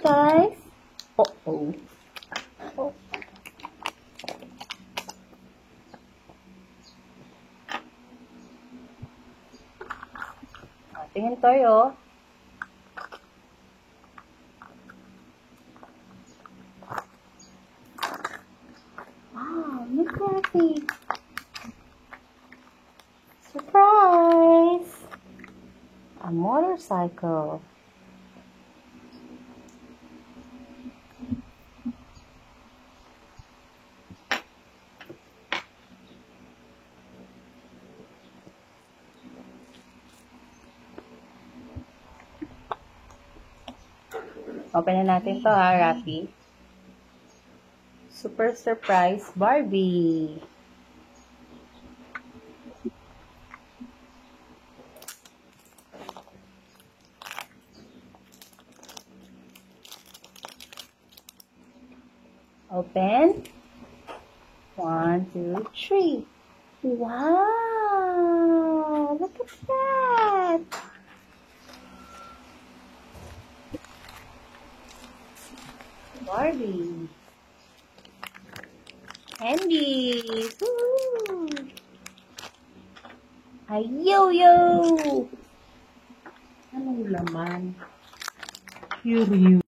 guys. Uh-oh. Oh. Tingin tayo. Wow, look Rafi. Surprise! A motorcycle. Open na natin to ha, Rafi. Super surprise Barbie. Open. 1, 2, 3. Wow! Look at that! Barbie. Candies. Woo! Ay, yo-yo! Anong laman? Curious.